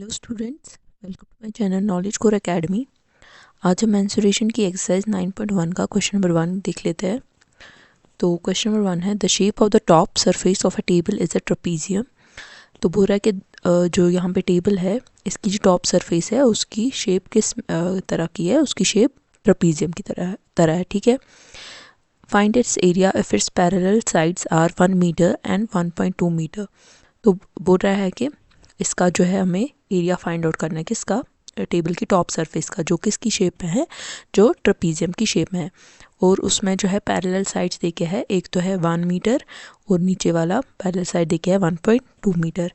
Hello students, welcome to my channel Knowledge Core Academy. आज हम mensuration की exercise 9.1 का क्वेश्चन नंबर 1 देख लेते हैं। तो क्वेश्चन नंबर 1 है the shape of the top surface of a table is a trapezium. तो बोल रहा है कि जो यहाँ पे टेबल है इसकी जो टॉप सरफेस है उसकी शेप किस तरह की है, उसकी शेप ट्रेपीजियम की तरह है। ठीक है। Find its area if its parallel sides are 1 metre and 1.2 metre. तो बोल रहा है कि इसका जो है हमें एरिया फाइंड आउट करना है किसका, टेबल की टॉप सरफेस का, जो किसकी शेप में है, जो ट्रेपीजियम की शेप में है। और उसमें जो है पैरेलल साइड्स देखे है, एक तो है 1 मीटर और नीचे वाला पैरेलल साइड देखे है 1.2 metre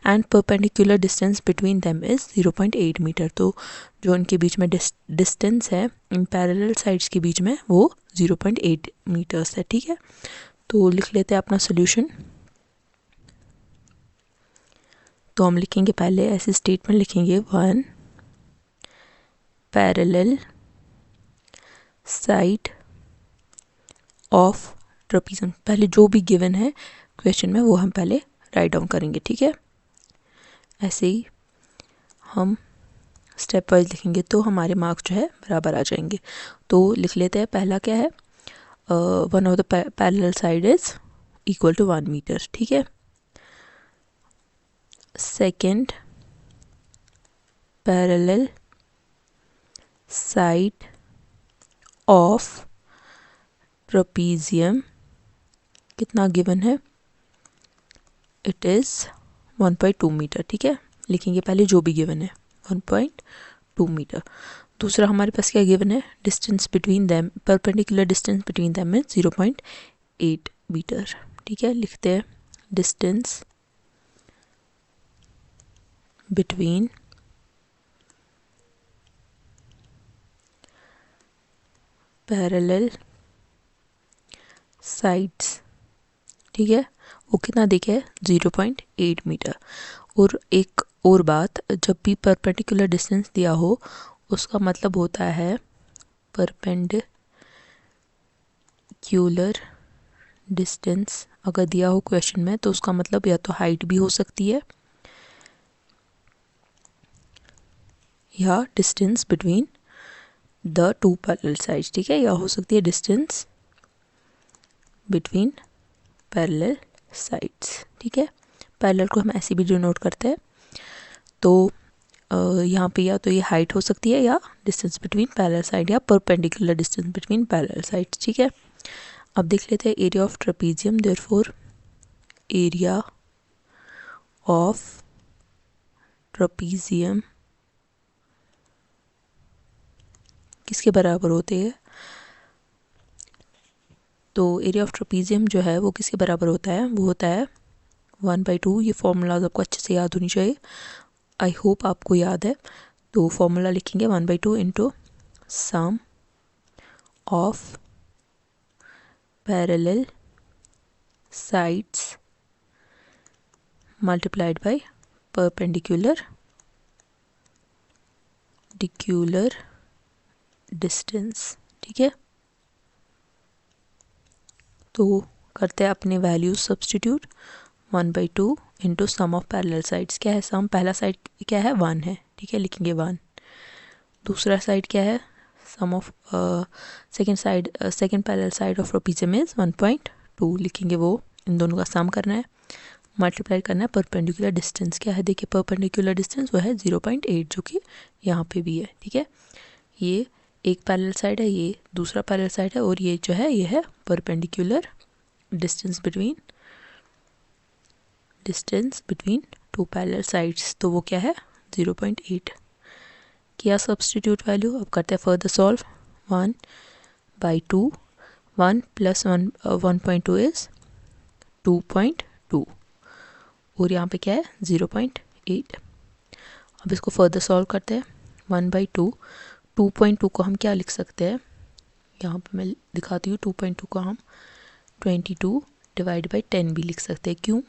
and perpendicular distance between them is 0.8 metre. तो जो इनके बीच में डिस्टेंस है इन पैरेलल साइड्स के बीच में वो 0.8 मीटर्स है। ठीक है। तो लिख लेते हैं अपना सोल्यूशन। तो हम लिखेंगे पहले ऐसे स्टेटमेंट लिखेंगे 1 पैरेलल साइड ऑफ ट्रेपीजियम। पहले जो भी गिवन है क्वेश्चन में वो हम पहले राइट डाउन करेंगे। ठीक है। ऐसे ही हम स्टेप वाइज लिखेंगे तो हमारे मार्क्स जो है बराबर आ जाएंगे। तो लिख लेते हैं पहला क्या है, one of the parallel side is equal to 1 metre. ठीक है। Second parallel side of trapezium कितना गिवन है, इट इज़ 1.2 मीटर। ठीक है। लिखेंगे पहले जो भी गिवन है 1.2 मीटर। दूसरा हमारे पास क्या गिवन है, distance between them, perpendicular distance between them is 0.8 metre. ठीक है। लिखते हैं डिस्टेंस बिटवीन पैरेलल साइड्स, ठीक है, वो कितना देखे है 0.8 मीटर। और एक और बात, जब भी परपेंडिकुलर डिस्टेंस दिया हो उसका मतलब होता है परपेंडिकुलर डिस्टेंस अगर दिया हो क्वेश्चन में तो उसका मतलब या तो हाइट भी हो सकती है या distance between the two parallel sides. ठीक है। या हो सकती है डिस्टेंस बिटवीन पैरेलल साइड्स। ठीक है। पैरेलल को हम ऐसे भी डिनोट करते हैं। तो यहाँ पे या तो ये हाइट हो सकती है या डिस्टेंस बिटवीन पैरेलल साइड या perpendicular distance between parallel sides. ठीक है। अब देख लेते हैं area of trapezium. Therefore area of trapezium किसके बराबर होते हैं, तो एरिया ऑफ ट्रेपीजियम जो है वो किसके बराबर होता है, वो होता है 1/2। ये फॉर्मूला आपको अच्छे से याद होनी चाहिए, आई होप आपको याद है। तो फॉर्मूला लिखेंगे 1/2 into sum of parallel sides multiplied by perpendicular distance. ठीक है। तो करते हैं अपने values substitute. 1/2 into sum of parallel sides, क्या है सम, पहला साइड क्या है 1 है। ठीक है। लिखेंगे 1। दूसरा साइड क्या है, sum of second parallel side of trapezium is 1.2। लिखेंगे वो, इन दोनों का सम करना है, मल्टीप्लाई करना है। परपेंडिकुलर डिस्टेंस क्या है, देखिए परपेंडिकुलर डिस्टेंस वो है 0.8 जो कि यहाँ पे भी है। ठीक है। ये एक पैरेलल साइड है, ये दूसरा पैरेलल साइड है, और ये जो है ये है perpendicular distance between two parallel sides. तो वो क्या है 0.8। किया सब्स्टिट्यूट वैल्यू। अब करते हैं फर्दर सॉल्व। 1/2, 1 + 1.2 इज 2.2 और यहाँ पे क्या है 0.8। अब इसको फर्दर सॉल्व करते हैं। 1/2, 2.2 को हम क्या लिख सकते हैं, यहाँ पे मैं दिखाती हूँ। 2.2 को हम 22 डिवाइड बाई 10 भी लिख सकते हैं। क्यों,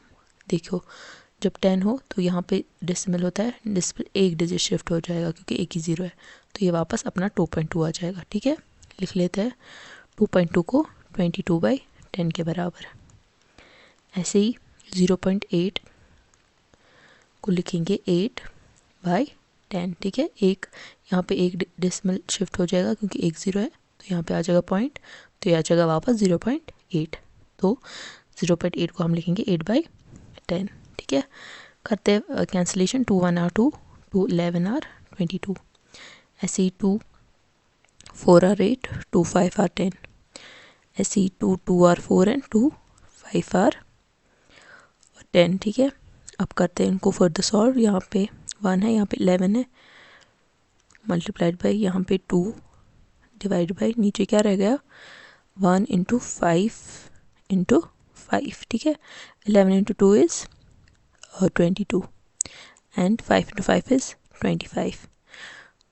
देखो जब 10 हो तो यहाँ पे डेसिमल होता है, डेसिमल एक डिजिट शिफ्ट हो जाएगा क्योंकि एक ही ज़ीरो है, तो ये वापस अपना 2.2 आ जाएगा। ठीक है। लिख लेते हैं 2.2 को 22/10 के बराबर। ऐसे ही 0.8 को लिखेंगे 8 बाई 10, ठीक है। एक यहाँ पे एक डेसिमल शिफ्ट हो जाएगा क्योंकि 1 0 है, तो यहाँ पे आ जाएगा पॉइंट, तो ये आ जाएगा वापस 0.8, तो 0.8 को हम लिखेंगे 8/10, ठीक है। करते हैं कैंसिलेशन, 2 1 आर 2, 2 11 आर 22, ऐसे ही 2 4 आर 8, 2 5 आर 10, ऐसे ही 2 2 आर 4 एंड 2 5 आर 10, ठीक है। अब करते हैं इनको फर्दर सॉल्व। यहाँ पे 1 है, यहाँ पे 11 है, मल्टीप्लाइड बाई यहाँ पे 2 डिवाइड बाई नीचे क्या रह गया 1 इंटू 5 इंटू 5, ठीक है। 11 into 2 is 22 and 5 into 5 is 25,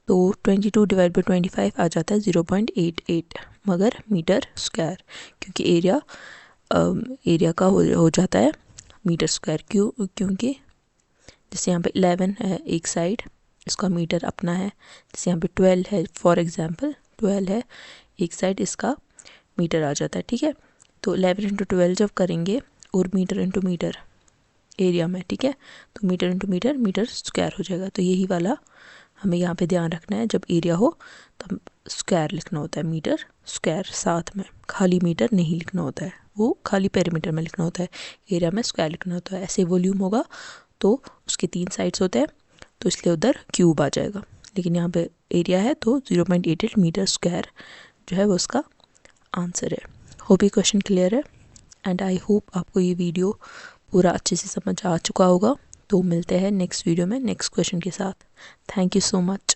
तो 22 डिवाइड बाई 25 आ जाता है 0.88 मगर मीटर स्क्वायर, क्योंकि एरिया का हो जाता है मीटर स्क्वायर। क्योंकि जैसे यहाँ पे 11 है एक साइड, इसका मीटर अपना है, जैसे यहाँ पे 12 है, फॉर एग्जांपल 12 है एक साइड, इसका मीटर आ जाता है, ठीक है। तो 11 इंटू 12 जब करेंगे और मीटर इंटू मीटर एरिया में, ठीक है, तो metre into metre metre square हो जाएगा। तो यही वाला हमें यहाँ पे ध्यान रखना है, जब एरिया हो तो स्क्वायर लिखना होता है, मीटर स्क्वायर साथ में, खाली मीटर नहीं लिखना होता है, वो खाली पेरीमीटर में लिखना होता है, एरिया में स्क्वायर लिखना होता है। ऐसे वॉल्यूम होगा तो उसके 3 साइड्स होते हैं, तो इसलिए उधर क्यूब आ जाएगा, लेकिन यहाँ पे एरिया है तो 0.88 मीटर स्क्वायर जो है वो उसका आंसर है। होप ये क्वेश्चन क्लियर है एंड आई होप आपको ये वीडियो पूरा अच्छे से समझ आ चुका होगा। तो मिलते हैं नेक्स्ट वीडियो में नेक्स्ट क्वेश्चन के साथ। Thank you so much.